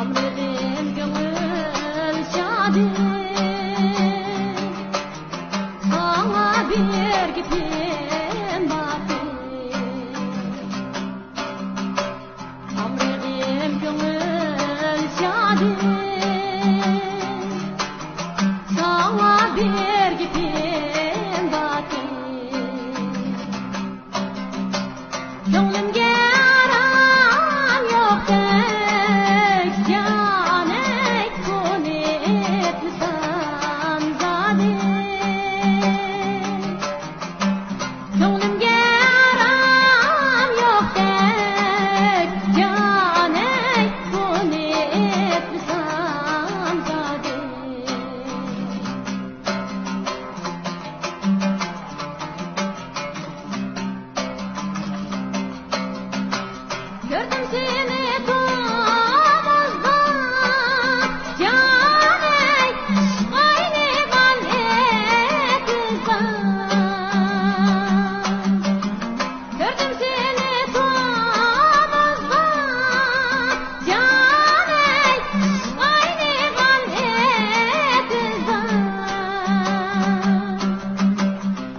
Ömrüm gönül şadı sana bir gipim batı Ömrüm gönül şadı sana bir gipim batı Gönlüm yaram yok tek canek kun etmisan zade Gönlüm yaram yok tek canek kun etmisan zade Gördüm seni tomuzda caney aynı galetinden Gördüm seni tomuzda caney aynı galetinden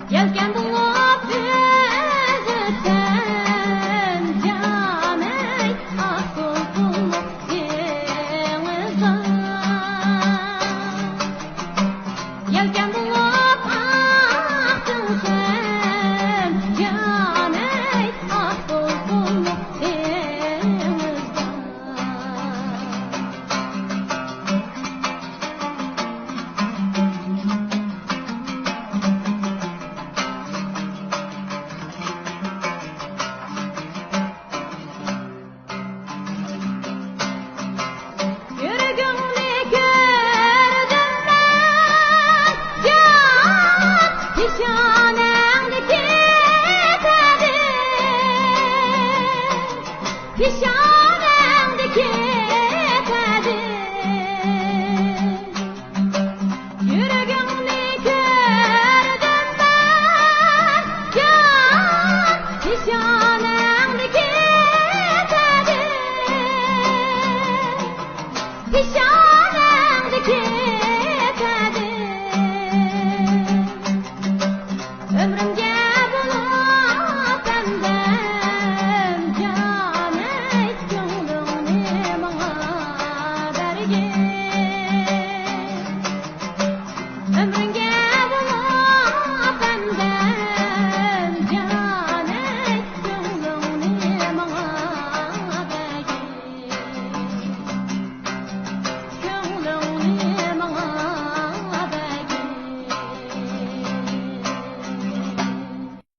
Yelken bulup üzüten caney asıl bulup denizden Yelken bulup aktın sen caney asıl bulup denizden Yürügümle gördüm ben can pişanemdeki tedi Pişanemdeki tedi Yürügümle gördüm ben can pişanemdeki tedi Pişanemdeki